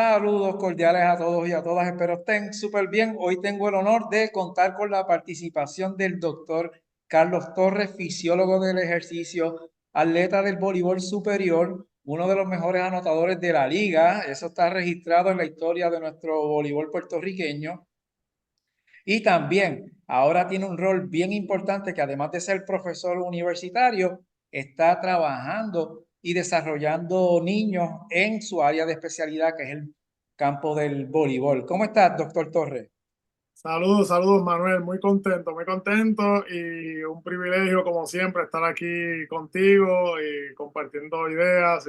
Saludos cordiales a todos y a todas, espero estén súper bien. Hoy tengo el honor de contar con la participación del doctor Carlos Torres, fisiólogo del ejercicio, atleta del voleibol superior, uno de los mejores anotadores de la liga. Eso está registrado en la historia de nuestro voleibol puertorriqueño. Y también ahora tiene un rol bien importante que además de ser profesor universitario, está trabajando y desarrollando niños en su área de especialidad, que es el campo del voleibol. ¿Cómo estás, doctor Torres? Saludos, saludos Manuel, muy contento y un privilegio como siempre estar aquí contigo y compartiendo ideas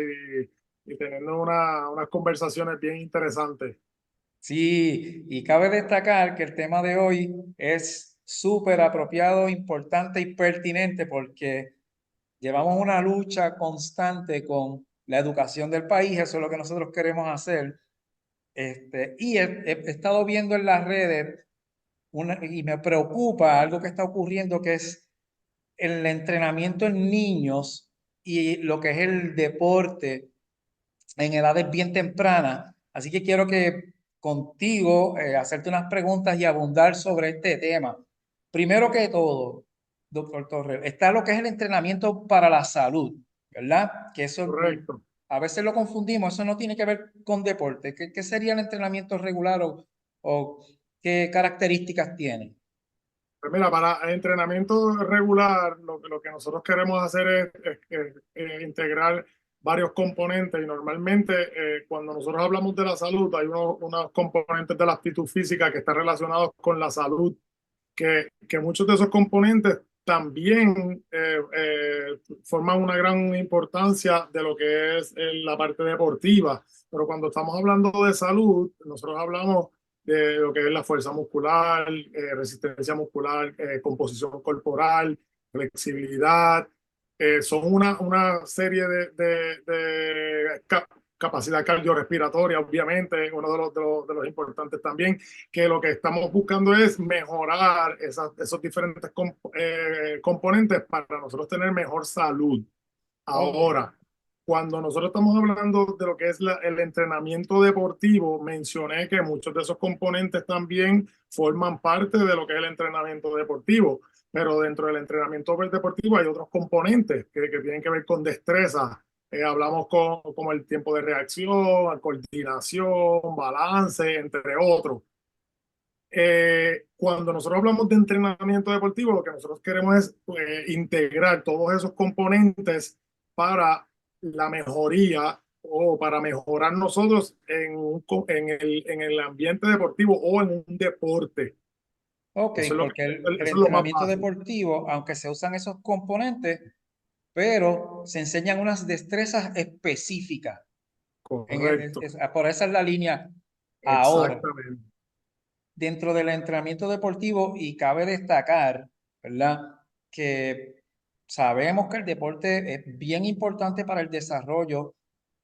y teniendo unas conversaciones bien interesantes. Sí, y cabe destacar que el tema de hoy es súper apropiado, importante y pertinente porque llevamos una lucha constante con la educación del país, eso es lo que nosotros queremos hacer. Y he estado viendo en las redes y me preocupa algo que está ocurriendo, que es el entrenamiento en niños y lo que es el deporte en edades bien tempranas. Así que quiero que contigo hacerte unas preguntas y abundar sobre este tema. Primero que todo, doctor Torres, está lo que es el entrenamiento para la salud, ¿verdad? Que eso Correcto. a veces lo confundimos, eso no tiene que ver con deporte. ¿Qué sería el entrenamiento regular o qué características tiene? Pues mira, para entrenamiento regular, lo que nosotros queremos hacer es integrar varios componentes y normalmente cuando nosotros hablamos de la salud hay unos componentes de la aptitud física que están relacionados con la salud que muchos de esos componentes también forman una gran importancia de lo que es la parte deportiva. Pero cuando estamos hablando de salud, nosotros hablamos de lo que es la fuerza muscular, resistencia muscular, composición corporal, flexibilidad. Son una serie de capacidad cardiorrespiratoria, obviamente, uno de los importantes también, que lo que estamos buscando es mejorar esos diferentes componentes para nosotros tener mejor salud. Ok, Ahora, cuando nosotros estamos hablando de lo que es el entrenamiento deportivo, mencioné que muchos de esos componentes también forman parte de lo que es el entrenamiento deportivo, pero dentro del entrenamiento deportivo hay otros componentes que tienen que ver con destreza. Hablamos como el tiempo de reacción, coordinación, balance, entre otros. Cuando nosotros hablamos de entrenamiento deportivo, lo que nosotros queremos es integrar todos esos componentes para la mejoría o para mejorar nosotros en el ambiente deportivo o en un deporte. ok, Eso es lo que, porque el eso es lo más entrenamiento básico. deportivo, aunque se usan esos componentes, pero se enseñan unas destrezas específicas. Correcto, Por esa es la línea ahora. exactamente. Dentro del entrenamiento deportivo, y cabe destacar, ¿verdad? Que sabemos que el deporte es bien importante para el desarrollo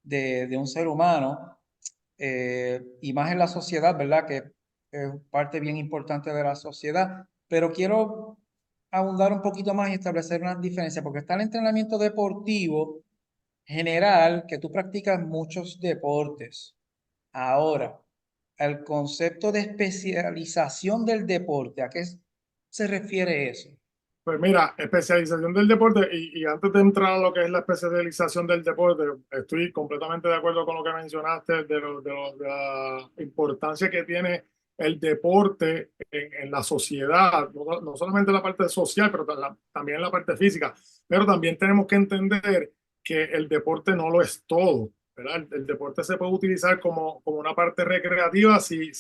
de un ser humano y más en la sociedad, ¿verdad? Que es parte bien importante de la sociedad. Pero quiero abundar un poquito más y establecer unas diferencias, porque está el entrenamiento deportivo general, que tú practicas muchos deportes. Ahora, el concepto de especialización del deporte, ¿a qué se refiere eso? Pues mira, especialización del deporte y antes de entrar a lo que es la especialización del deporte, estoy completamente de acuerdo con lo que mencionaste de la importancia que tiene el deporte en la sociedad, no solamente la parte social, pero también la parte física. Pero también tenemos que entender que el deporte no lo es todo, ¿verdad? El deporte se puede utilizar como una parte recreativa si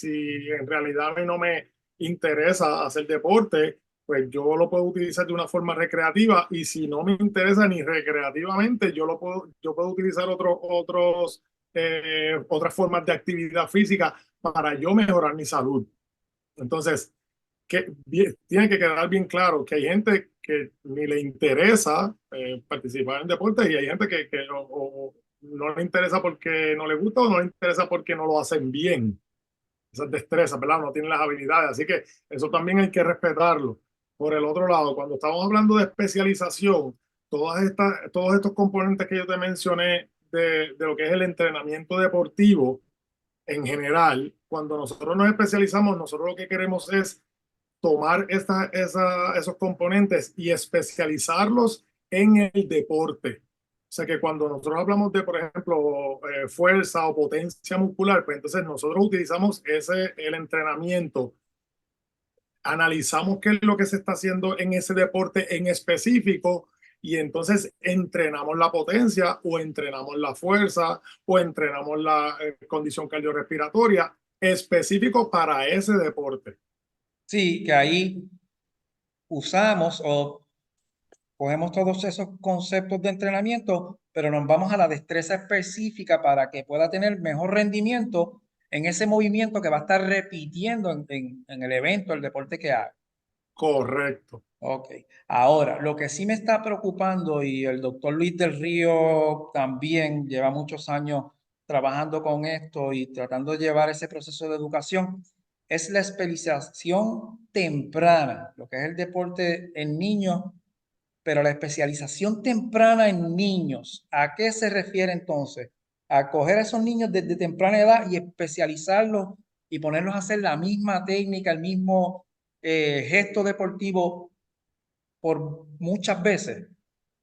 en realidad a mí no me interesa hacer deporte, pues yo lo puedo utilizar de una forma recreativa y si no me interesa ni recreativamente, yo puedo utilizar otras formas de actividad física para yo mejorar mi salud. Entonces, tiene que quedar bien claro que hay gente que ni le interesa participar en deportes y hay gente que o no le interesa porque no le gusta o no le interesa porque no lo hacen bien. Esas destrezas, ¿verdad? No tienen las habilidades, así que eso también hay que respetarlo. Por el otro lado, cuando estamos hablando de especialización, todos estos componentes que yo te mencioné de lo que es el entrenamiento deportivo, en general, cuando nosotros nos especializamos, nosotros lo que queremos es tomar esos componentes y especializarlos en el deporte. O sea que cuando nosotros hablamos de, por ejemplo, fuerza o potencia muscular, pues entonces nosotros utilizamos el entrenamiento, analizamos qué es lo que se está haciendo en ese deporte en específico y entonces entrenamos la potencia o entrenamos la fuerza o entrenamos la condición cardiorrespiratoria específico para ese deporte. Sí, que ahí usamos o cogemos todos esos conceptos de entrenamiento, pero nos vamos a la destreza específica para que pueda tener mejor rendimiento en ese movimiento que va a estar repitiendo en el evento, el deporte que haga. Correcto. Ok. Ahora, lo que sí me está preocupando, y el doctor Luis del Río también lleva muchos años trabajando con esto y tratando de llevar ese proceso de educación, es la especialización temprana, lo que es el deporte en niños, pero la especialización temprana en niños. ¿A qué se refiere entonces? A coger a esos niños desde temprana edad y especializarlos y ponerlos a hacer la misma técnica, el mismo gesto deportivo por muchas veces.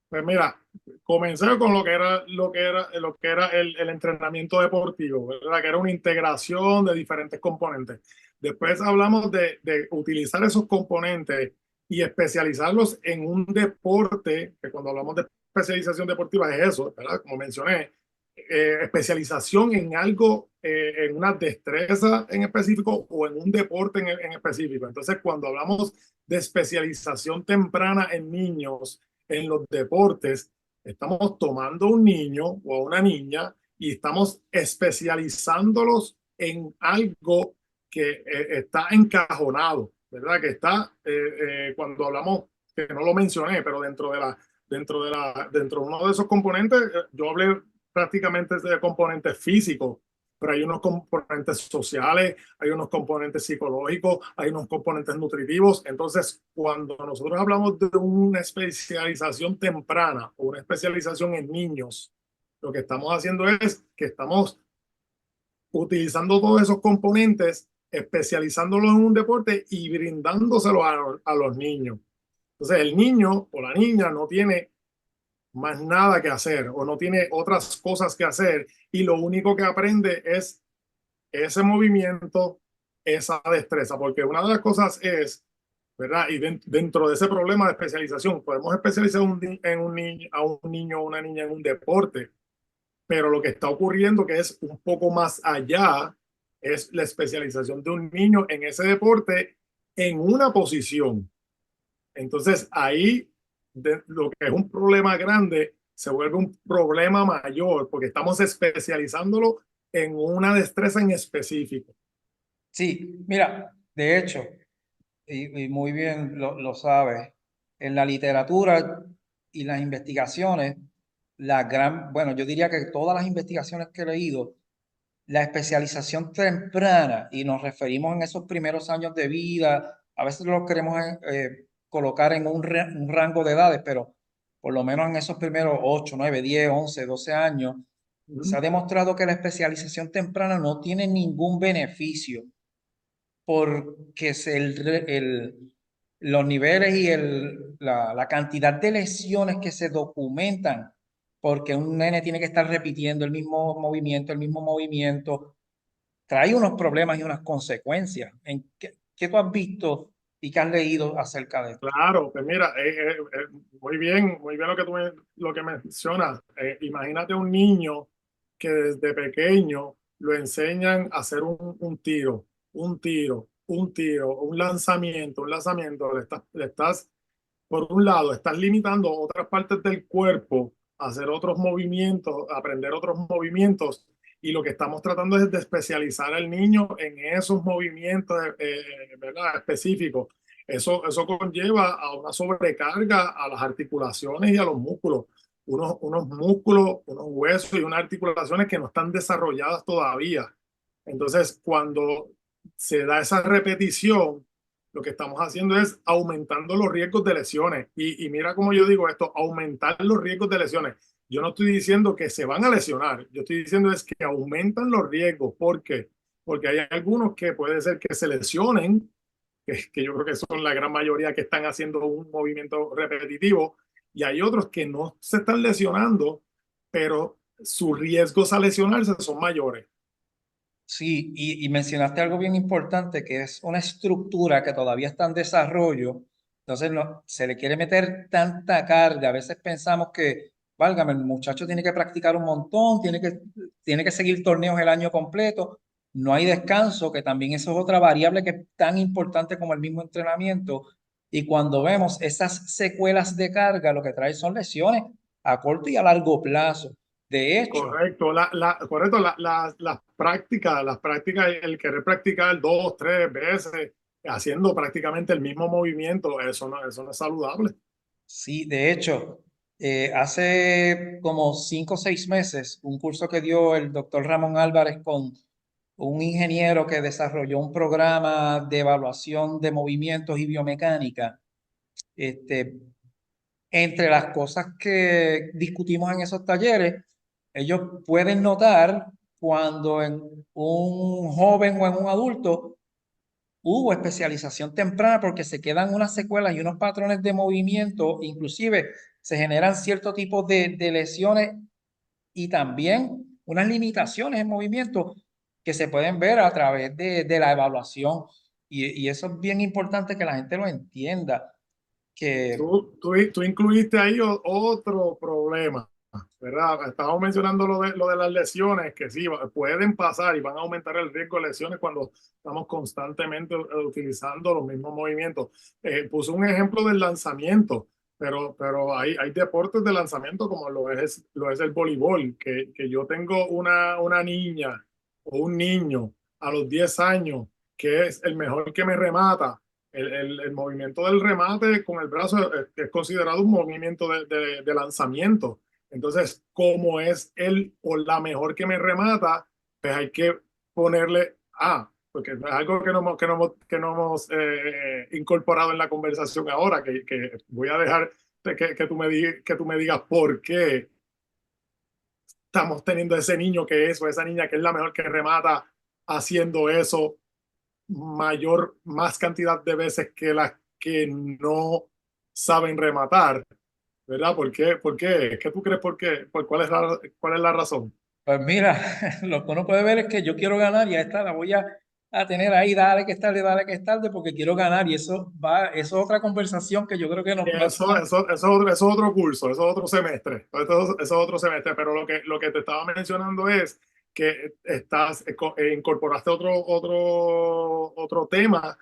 Pues mira, comencé con lo que era el entrenamiento deportivo, ¿verdad? Que era una integración de diferentes componentes. Después hablamos de utilizar esos componentes y especializarlos en un deporte, que cuando hablamos de especialización deportiva es eso, ¿verdad? Como mencioné, especialización en algo, en una destreza en específico o en un deporte en específico. Entonces, cuando hablamos de especialización temprana en niños, en los deportes, estamos tomando un niño o una niña y estamos especializándolos en algo que está encajonado, ¿verdad? Que está, cuando hablamos, que no lo mencioné, pero dentro de uno de esos componentes, yo hablé prácticamente de componentes físicos, pero hay unos componentes sociales, hay unos componentes psicológicos, hay unos componentes nutritivos. Entonces, cuando nosotros hablamos de una especialización temprana o una especialización en niños, lo que estamos haciendo es que estamos utilizando todos esos componentes, especializándolos en un deporte y brindándoselo a los niños. Entonces, el niño o la niña no tiene más nada que hacer o no tiene otras cosas que hacer y lo único que aprende es ese movimiento, esa destreza, porque una de las cosas es, ¿verdad? Y dentro de ese problema de especialización, podemos especializar en un niño, a un niño o una niña en un deporte, pero lo que está ocurriendo, que es un poco más allá, es la especialización de un niño en ese deporte en una posición. Entonces ahí lo que es un problema grande se vuelve un problema mayor porque estamos especializándolo en una destreza en específico. Sí, mira, de hecho, y muy bien lo sabes, en la literatura y las investigaciones, bueno, yo diría que todas las investigaciones que he leído, la especialización temprana, y nos referimos en esos primeros años de vida, a veces lo queremos colocar en un rango de edades, pero por lo menos en esos primeros 8, 9, 10, 11, 12 años, se ha demostrado que la especialización temprana no tiene ningún beneficio porque los niveles y la cantidad de lesiones que se documentan, porque un nene tiene que estar repitiendo el mismo movimiento, trae unos problemas y unas consecuencias. ¿Qué tú has visto y qué has leído acerca de esto? Claro, pues mira, muy bien lo que mencionas. Imagínate un niño que desde pequeño lo enseñan a hacer un tiro, un tiro, un tiro, un lanzamiento, un lanzamiento. Le estás, por un lado, estás limitando otras partes del cuerpo a hacer otros movimientos, a aprender otros movimientos. Y lo que estamos tratando es de especializar al niño en esos movimientos, ¿verdad? Específicos. Eso conlleva a una sobrecarga a las articulaciones y a los músculos. Unos músculos, unos huesos y unas articulaciones que no están desarrolladas todavía. Entonces, cuando se da esa repetición, lo que estamos haciendo es aumentando los riesgos de lesiones. Y mira cómo yo digo esto, aumentar los riesgos de lesiones. yo no estoy diciendo que se van a lesionar, yo estoy diciendo es que aumentan los riesgos. ¿Por qué? Porque hay algunos que puede ser que se lesionen, que yo creo que son la gran mayoría que están haciendo un movimiento repetitivo, y hay otros que no se están lesionando, pero sus riesgos a lesionarse son mayores. Sí, y mencionaste algo bien importante, que es una estructura que todavía está en desarrollo. Entonces no, se le quiere meter tanta carga. A veces pensamos que, válgame, el muchacho tiene que practicar un montón, tiene que seguir torneos el año completo. No hay descanso, que también eso es otra variable que es tan importante como el mismo entrenamiento. Y cuando vemos esas secuelas de carga, lo que trae son lesiones a corto y a largo plazo. De hecho, Correcto, correcto, las prácticas, el querer practicar 2, 3 veces haciendo prácticamente el mismo movimiento, eso no es saludable. sí, de hecho, hace como 5 o 6 meses, un curso que dio el doctor Ramón Álvarez con un ingeniero que desarrolló un programa de evaluación de movimientos y biomecánica. Este, entre las cosas que discutimos en esos talleres, ellos pueden notar cuando en un joven o en un adulto hubo especialización temprana porque se quedan unas secuelas y unos patrones de movimiento, inclusive se generan cierto tipo de lesiones y también unas limitaciones en movimiento que se pueden ver a través de la evaluación. Y eso es bien importante que la gente lo entienda, que Tú incluiste ahí otro problema, ¿verdad? Estábamos mencionando lo de las lesiones, que sí, pueden pasar y van a aumentar el riesgo de lesiones cuando estamos constantemente utilizando los mismos movimientos. Puse un ejemplo del lanzamiento, pero hay deportes de lanzamiento como lo es el voleibol, que yo tengo una niña o un niño a los 10 años que es el mejor que me remata. El movimiento del remate con el brazo es considerado un movimiento de lanzamiento. Entonces, como es él o la mejor que me remata, pues hay que ponerle porque es algo que no hemos incorporado en la conversación ahora, que voy a dejar que tú me digas por qué estamos teniendo ese niño que es o esa niña que es la mejor que remata haciendo eso más cantidad de veces que las que no saben rematar, ¿verdad? ¿Por qué? ¿Por qué? ¿Qué tú crees por qué? ¿Cuál es la razón? pues mira, lo que uno puede ver es que yo quiero ganar y a esta la voy a tener ahí, dale que es tarde, porque quiero ganar y eso es otra conversación que yo creo que nos va a Eso, tomar. eso, eso es otro curso, eso es otro semestre, eso es otro semestre, pero lo que te estaba mencionando es que incorporaste otro tema,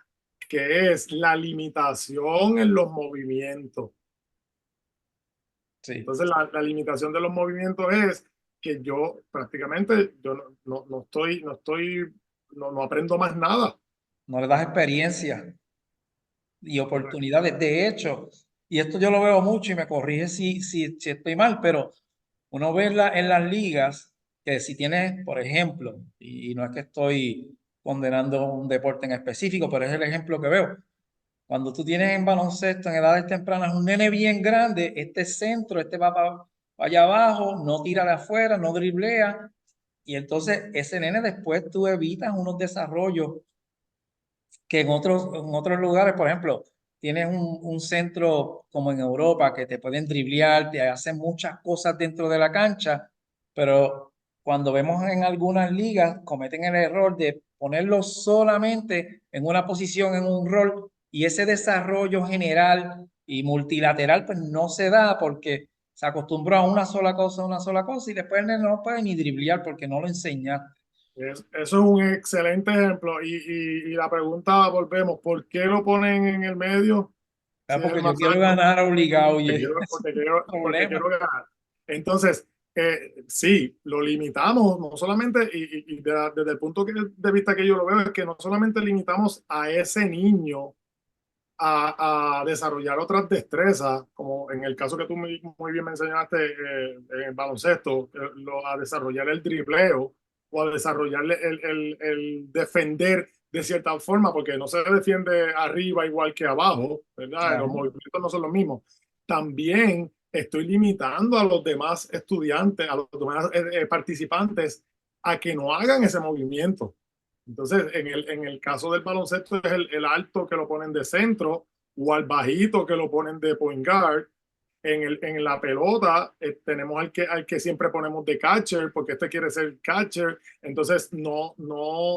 que es la limitación en los movimientos. Sí, Entonces, la limitación de los movimientos es que yo prácticamente yo no aprendo más nada. no le das experiencia y Correcto. oportunidades. De hecho, y esto yo lo veo mucho y me corrige si estoy mal, pero uno ve en las ligas que si tienes, por ejemplo, y no es que estoy condenando un deporte en específico, pero es el ejemplo que veo. Cuando tú tienes en baloncesto en edades tempranas un nene bien grande, este centro, este va para allá abajo, no tira de afuera, no driblea, y entonces ese nene después tú evitas unos desarrollos que en otros lugares, por ejemplo, tienes un centro como en Europa que te pueden driblear, te hacen muchas cosas dentro de la cancha, pero cuando vemos en algunas ligas cometen el error de ponerlo solamente en una posición, en un rol, y ese desarrollo general y multilateral pues no se da porque se acostumbró a una sola cosa, y después no puede ni driblear porque no lo enseñaste. Eso es un excelente ejemplo. Y la pregunta, volvemos, ¿por qué lo ponen en el medio si es el Porque yo más quiero alto? ganar obligado y Porque es quiero, un porque quiero, porque problema. quiero ganar. Entonces, sí, lo limitamos, no solamente, y desde el punto de vista que yo lo veo, es que no solamente limitamos a ese niño a desarrollar otras destrezas, como en el caso que tú muy bien mencionaste en el baloncesto, a desarrollar el dribleo o a desarrollar el defender de cierta forma, porque no se defiende arriba igual que abajo, ¿verdad? Los Ajá. movimientos no son los mismos. También estoy limitando a los demás estudiantes, a los demás participantes, a que no hagan ese movimiento. Entonces, en el caso del baloncesto es el alto que lo ponen de centro o al bajito que lo ponen de point guard. En la pelota tenemos al que siempre ponemos de catcher porque este quiere ser catcher. Entonces,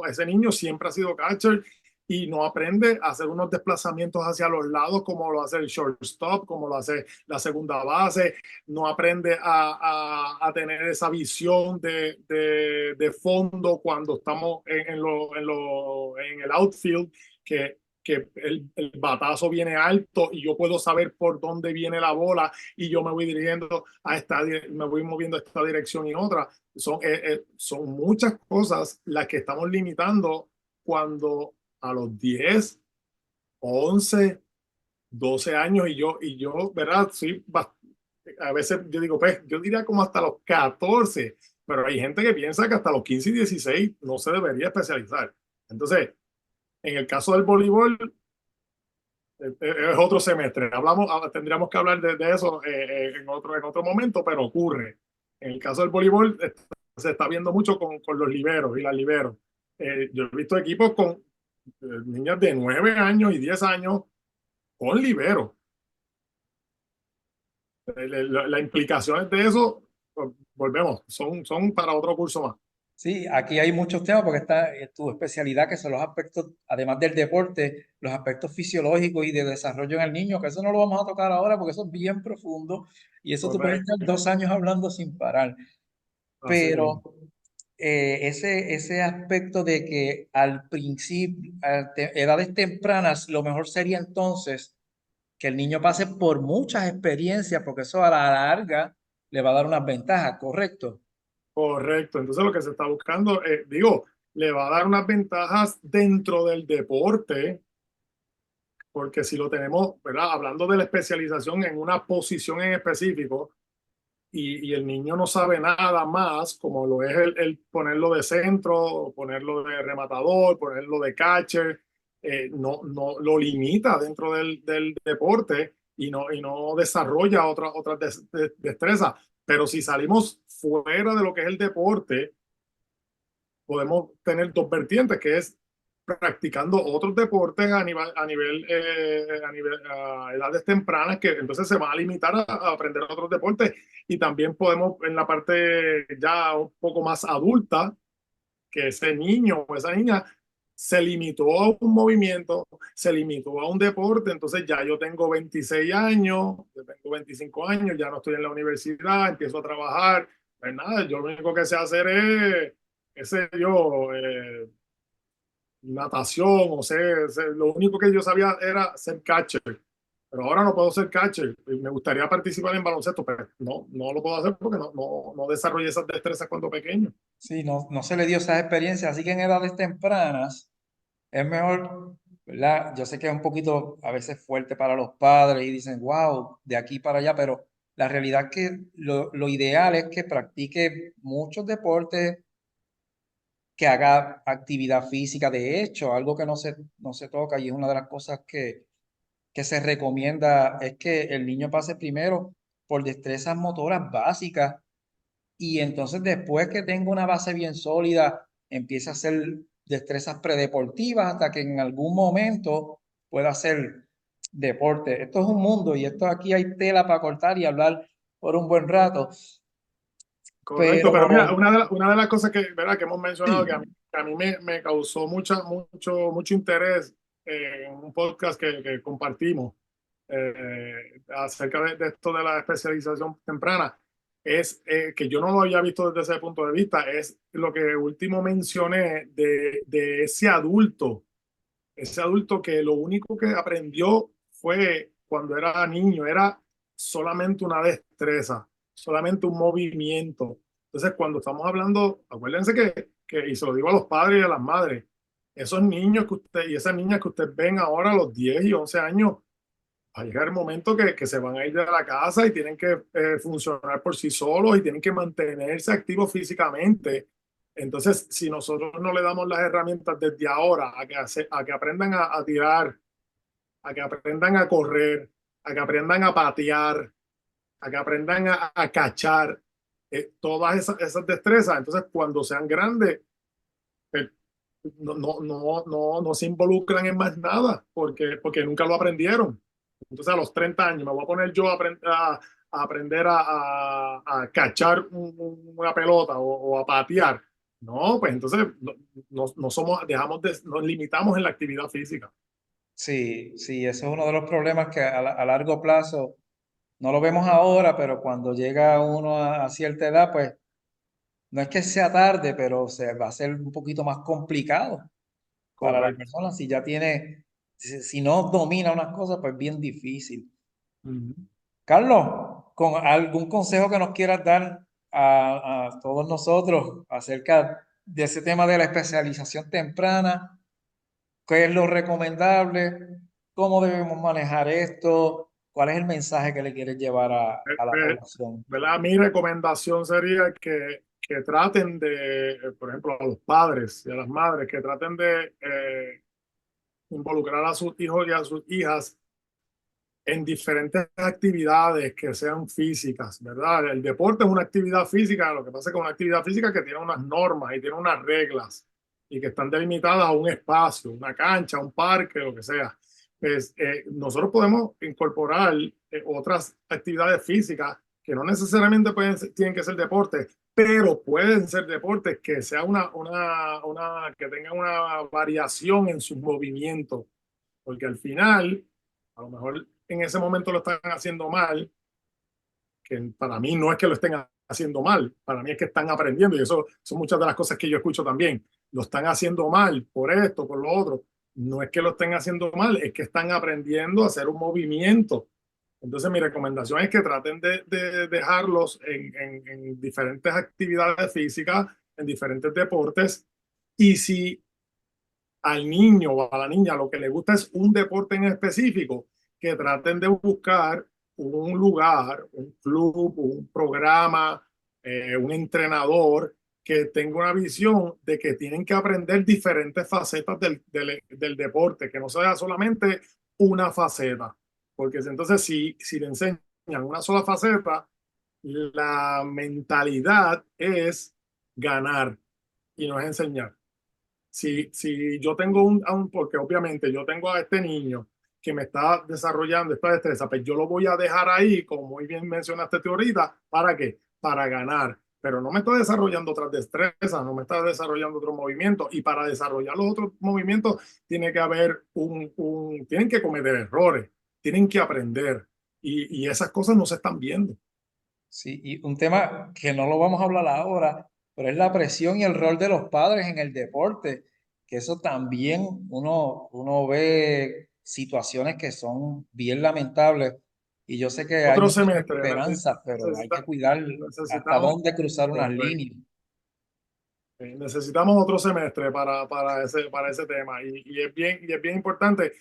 ese niño siempre ha sido catcher y no aprende a hacer unos desplazamientos hacia los lados como lo hace el shortstop, como lo hace la segunda base, no aprende a tener esa visión de fondo cuando estamos en el outfield, que el batazo viene alto y yo puedo saber por dónde viene la bola y yo me voy dirigiendo me voy moviendo a esta dirección y otra. Son muchas cosas las que estamos limitando cuando a los 10, 11, 12 años ¿verdad? Sí, a veces yo digo, pues, yo diría como hasta los 14, pero hay gente que piensa que hasta los 15 y 16 no se debería especializar. Entonces, en el caso del voleibol, es otro semestre. Tendríamos que hablar de eso en otro momento, pero ocurre. En el caso del voleibol, se está viendo mucho con los liberos y las liberos. Yo he visto equipos con niñas de 9 años y 10 años con liberos. Las implicaciones de eso, pues, volvemos, son para otro curso más. Sí, aquí hay muchos temas porque está tu especialidad, que son los aspectos, además del deporte, los aspectos fisiológicos y de desarrollo en el niño, que eso no lo vamos a tocar ahora porque eso es bien profundo y eso tú puedes Correcto. estar 2 años hablando sin parar. Así Pero mismo. ese aspecto de que al principio, edades tempranas, lo mejor sería entonces que el niño pase por muchas experiencias, porque eso a la larga le va a dar unas ventajas, ¿correcto? Correcto. Entonces lo que se está buscando, le va a dar unas ventajas dentro del deporte, porque si lo tenemos, ¿verdad? Hablando de la especialización en una posición en específico y el niño no sabe nada más, como lo es el ponerlo de centro, ponerlo de rematador, ponerlo de catcher, no lo limita dentro del deporte y no desarrolla otras destrezas. Pero si salimos fuera de lo que es el deporte, podemos tener dos vertientes, que es practicando otros deportes a edades tempranas, que entonces se van a limitar a aprender otros deportes. Y también podemos, en la parte ya un poco más adulta, que ese niño o esa niña se limitó a un movimiento, se limitó a un deporte, entonces ya yo tengo 26 años, yo tengo 25 años, ya no estoy en la universidad, empiezo a trabajar, pues nada, yo lo único que sé hacer es, qué sé yo, natación, lo único que yo sabía era ser catcher, pero ahora no puedo ser catcher. Me gustaría participar en baloncesto, pero no lo puedo hacer porque no desarrollé esas destrezas cuando pequeño. Sí, no se le dio esas experiencias, así que en edades tempranas es mejor, ¿verdad? Yo sé que es un poquito a veces fuerte para los padres y dicen, wow, de aquí para allá, pero la realidad es que lo ideal es que practique muchos deportes, que haga actividad física. De hecho, algo que no se toca y es una de las cosas que se recomienda es que el niño pase primero por destrezas motoras básicas y entonces después que tenga una base bien sólida, empieza a hacer destrezas predeportivas hasta que en algún momento pueda hacer deporte. Esto es un mundo y esto aquí hay tela para cortar y hablar por un buen rato, Correcto, pero mira, pero una de las cosas ¿verdad? Que hemos mencionado sí, que a mí me causó mucho interés en un podcast que compartimos acerca de esto de la especialización temprana, es que yo no lo había visto desde ese punto de vista, es lo que último mencioné de ese adulto que lo único que aprendió fue cuando era niño, era solamente una destreza, solamente un movimiento. Entonces, cuando estamos hablando, acuérdense y se lo digo a los padres y a las madres, esos niños que usted y esas niñas que ustedes ven ahora a los 10 y 11 años, va a llegar el momento que se van a ir de la casa y tienen que funcionar por sí solos y tienen que mantenerse activos físicamente. Entonces, si nosotros no le damos las herramientas desde ahora a que aprendan a tirar, a que aprendan a correr, a que aprendan a patear, a que aprendan a cachar todas esas destrezas. Entonces, cuando sean grandes, eh, no se involucran en más nada porque nunca lo aprendieron. Entonces, a los 30 años me voy a poner yo a aprender a cachar una pelota o a patear. No, pues entonces no somos, nos limitamos en la actividad física. Sí, sí, eso es uno de los problemas que a largo plazo no lo vemos ahora, pero cuando llega uno a cierta edad, pues no es que sea tarde, pero se va a ser un poquito más complicado para la Correcto. persona si ya tiene, si no domina unas cosas, pues bien difícil. Ujú. Carlos, ¿con algún consejo que nos quieras dar a todos nosotros acerca de ese tema de la especialización temprana? ¿Qué es lo recomendable? ¿Cómo debemos manejar esto? ¿Cuál es el mensaje que le quieres llevar a la Eh, población? ¿Verdad? Mi recomendación sería que traten de, por ejemplo, a los padres y a las madres, que traten de involucrar a sus hijos y a sus hijas en diferentes actividades que sean físicas, ¿verdad? El deporte es una actividad física, lo que pasa es que es una actividad física que tiene unas normas y tiene unas reglas y que están delimitadas a un espacio, una cancha, un parque, lo que sea. Pues, nosotros podemos incorporar otras actividades físicas que no necesariamente tienen que ser deportes, pero pueden ser deportes que sea que tengan una variación en sus movimientos, porque al final, a lo mejor en ese momento lo están haciendo mal, que para mí no es que lo estén haciendo mal, para mí es que están aprendiendo y eso son muchas de las cosas que yo escucho también. Lo están haciendo mal por esto, por lo otro. No es que lo estén haciendo mal, es que están aprendiendo a hacer un movimiento. Entonces mi recomendación es que traten de dejarlos en diferentes actividades físicas, en diferentes deportes, y si al niño o a la niña lo que le gusta es un deporte en específico, que traten de buscar un lugar, un club, un programa, un entrenador que tenga una visión de que tienen que aprender diferentes facetas del deporte, que no sea solamente una faceta. Porque entonces si le enseñan una sola faceta, la mentalidad es ganar y no es enseñar. Si yo tengo porque obviamente yo tengo a este niño que me está desarrollando esta destreza, pues yo lo voy a dejar ahí, como muy bien mencionaste tú ahorita, ¿para qué? Para ganar. Pero no me está desarrollando otras destrezas, no me está desarrollando otros movimientos. Y para desarrollar los otros movimientos tiene que haber tienen que cometer errores, tienen que aprender. Y esas cosas no se están viendo. Sí, y un tema que no lo vamos a hablar ahora, pero es la presión y el rol de los padres en el deporte, que eso también uno ve situaciones que son bien lamentables y yo sé que hay Otro muchas semestre, esperanzas, pero hay que cuidar hasta necesitamos, dónde cruzar unas correcto. líneas. Necesitamos otro semestre para ese tema y es bien importante.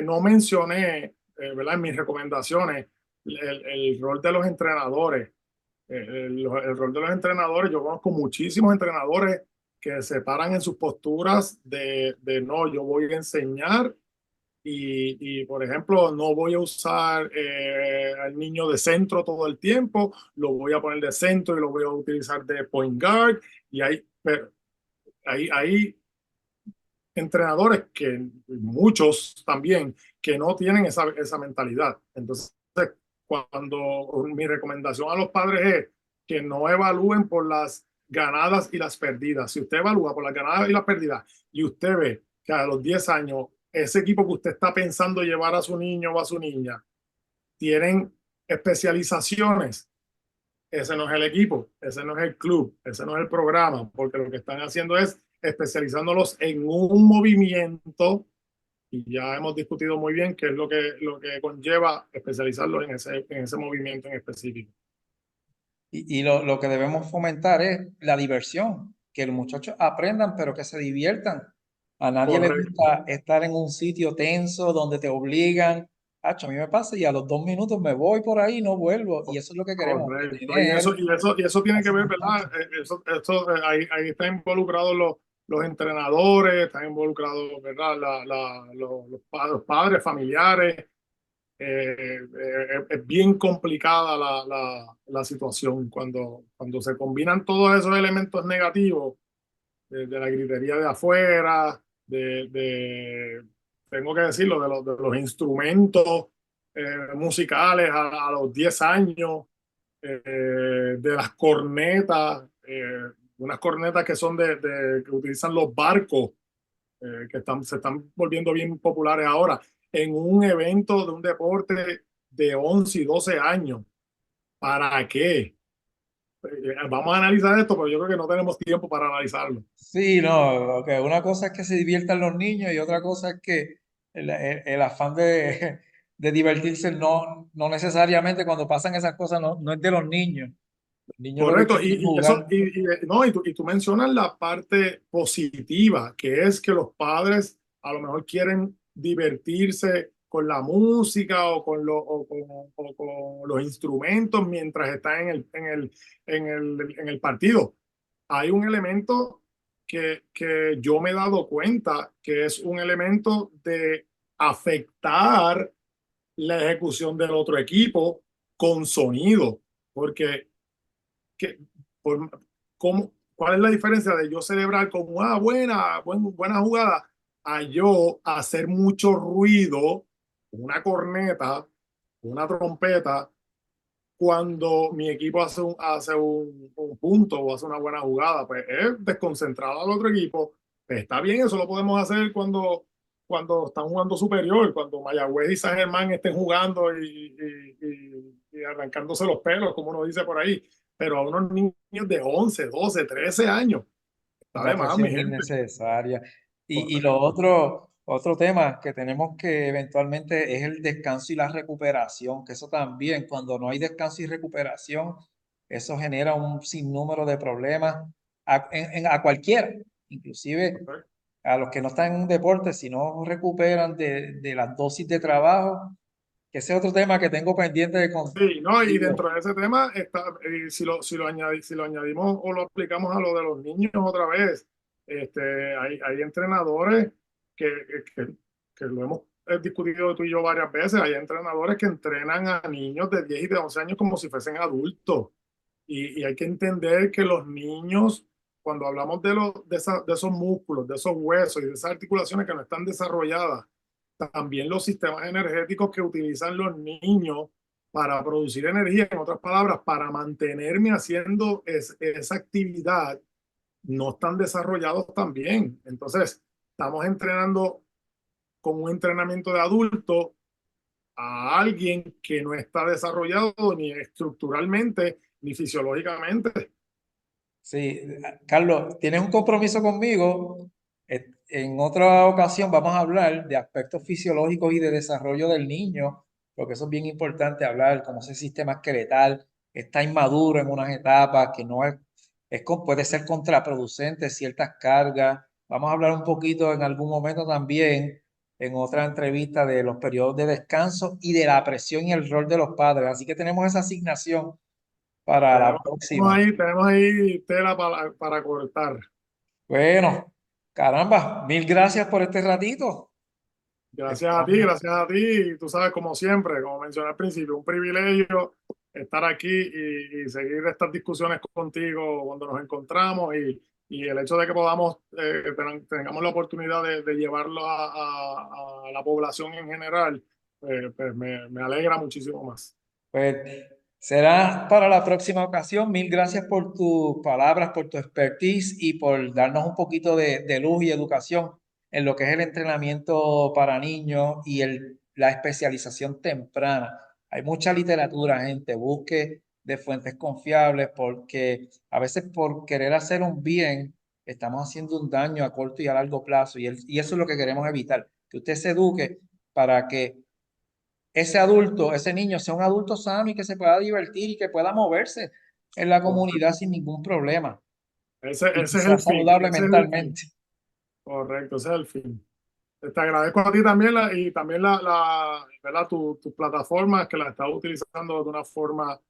No mencioné, ¿verdad? En mis recomendaciones el rol de los entrenadores. El rol de los entrenadores, yo conozco muchísimos entrenadores que se paran en sus posturas de no, yo voy a enseñar por ejemplo, no voy a usar al niño de centro todo el tiempo, lo voy a poner de centro y lo voy a utilizar de point guard. Y hay entrenadores que, muchos también, que no tienen esa mentalidad. Entonces, cuando mi recomendación a los padres es que no evalúen por las ganadas y las perdidas. Si usted evalúa por las ganadas y las perdidas y usted ve que a los 10 años ese equipo que usted está pensando llevar a su niño o a su niña tienen especializaciones, ese no es el equipo, ese no es el club, ese no es el programa, porque lo que están haciendo es especializándolos en un movimiento y ya hemos discutido muy bien qué es lo que conlleva especializarlos en ese movimiento en específico. Y lo que debemos fomentar es la diversión, que los muchachos aprendan, pero que se diviertan. A nadie le Correcto, gusta estar en un sitio tenso donde te obligan. Hacho, a mí me pasa y a los 2 minutos me voy por ahí y no vuelvo. Y eso es lo que queremos, correcto. detener Y eso a tiene que esos ver, ¿verdad? muchachos. Ahí están involucrados los entrenadores, están involucrados, ¿verdad? Los padres familiares. es bien complicada la situación cuando se combinan todos esos elementos negativos de la gritería de afuera, tengo que decirlo, de los instrumentos musicales a los 10 años, de las cornetas, unas cornetas que son que utilizan los barcos, se están volviendo bien populares ahora, en un evento de un deporte de 11 y 12 años. ¿Para qué? Vamos a analizar esto, pero yo creo que no tenemos tiempo para analizarlo. Sí, no, que una cosa es que se diviertan los niños y otra cosa es que el afán de divertirse no necesariamente cuando pasan esas cosas no es de los niños. Los niños lo que Correcto, quieren es y eso, jugar. no, y tú mencionas la parte positiva, que es que los padres a lo mejor quieren divertirse con la música o con los instrumentos mientras están en el partido. Hay un elemento que yo me he dado cuenta que es un elemento de afectar la ejecución del otro equipo con sonido, porque que, por, ¿cuál es la diferencia de yo celebrar como buena jugada a yo hacer mucho ruido, una corneta, una trompeta, cuando mi equipo hace un punto o hace una buena jugada? Pues es desconcentrar al otro equipo. Pues está bien, eso lo podemos hacer cuando están jugando superior, cuando Mayagüez y San Germán estén jugando y arrancándose los pelos, como uno dice por ahí. Pero a unos niños de 11, 12, 13 años, está Una de más, mi presión gente. innecesaria. Y lo Correcto. otro tema que tenemos que eventualmente es el descanso y la recuperación, que eso también, cuando no hay descanso y recuperación, eso genera un sinnúmero de problemas a cualquiera, inclusive Correcto. a los que no están en un deporte, si no recuperan de las dosis de trabajo, que ese es otro tema que tengo pendiente de Sí, no, y contigo. dentro de ese tema, si lo añadimos o lo aplicamos a lo de los niños otra vez, hay entrenadores que, que, que lo hemos discutido tú y yo varias veces. Hay entrenadores que entrenan a niños de 10 y de 11 años como si fuesen adultos. Y hay que entender que los niños, cuando hablamos de esos músculos, de esos huesos y de esas articulaciones que no están desarrolladas, también los sistemas energéticos que utilizan los niños para producir energía, en otras palabras, para mantenerme haciendo esa actividad, no están desarrollados también. Entonces, estamos entrenando con un entrenamiento de adulto a alguien que no está desarrollado ni estructuralmente ni fisiológicamente. Sí, Carlos, tienes un compromiso conmigo. En otra ocasión vamos a hablar de aspectos fisiológicos y de desarrollo del niño, porque eso es bien importante hablar, como ese sistema esqueletal está inmaduro en unas etapas, que no puede ser contraproducente ciertas cargas. Vamos a hablar un poquito en algún momento también, en otra entrevista, de los periodos de descanso y de la presión y el rol de los padres. Así que tenemos esa asignación para la Tenemos, próxima. tenemos ahí tela para cortar. Bueno, caramba, mil gracias por este ratito. Estamos, Gracias a ti. Y tú sabes, como siempre, como mencioné al principio, un privilegio estar aquí y seguir estas discusiones contigo cuando nos encontramos y el hecho de que podamos, tengamos la oportunidad de llevarlo a la población en general, pues me alegra muchísimo más. pues será para la próxima ocasión. Mil gracias por tus palabras, por tu expertise y por darnos un poquito de luz y educación en lo que es el entrenamiento para niños y la especialización temprana. Hay mucha literatura, gente, busque de fuentes confiables porque a veces por querer hacer un bien estamos haciendo un daño a corto y a largo plazo y eso es lo que queremos evitar, que usted se eduque para que ese adulto, ese niño sea un adulto sano y que se pueda divertir y que pueda moverse en la comunidad sin ningún problema y que Ese es sea el fin, saludable ese es el fin. mentalmente. Correcto, ese es el fin. Te agradezco a ti también y también ¿verdad? Tus plataformas que las estás utilizando de una forma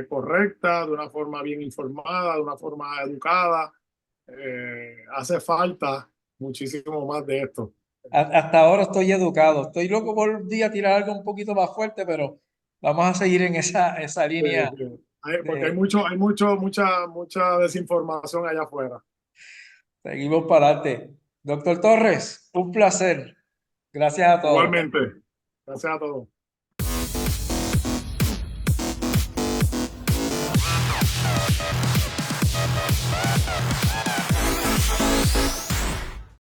correcta, de una forma bien informada, de una forma educada. Hace falta muchísimo más de esto. hasta ahora estoy educado. Estoy loco por un día tirar algo un poquito más fuerte, pero vamos a seguir en esa Sí, línea. sí. Porque hay De, mucha desinformación allá afuera. seguimos para adelante. Doctor Torres, un placer. Gracias a todos. Igualmente, gracias a todos.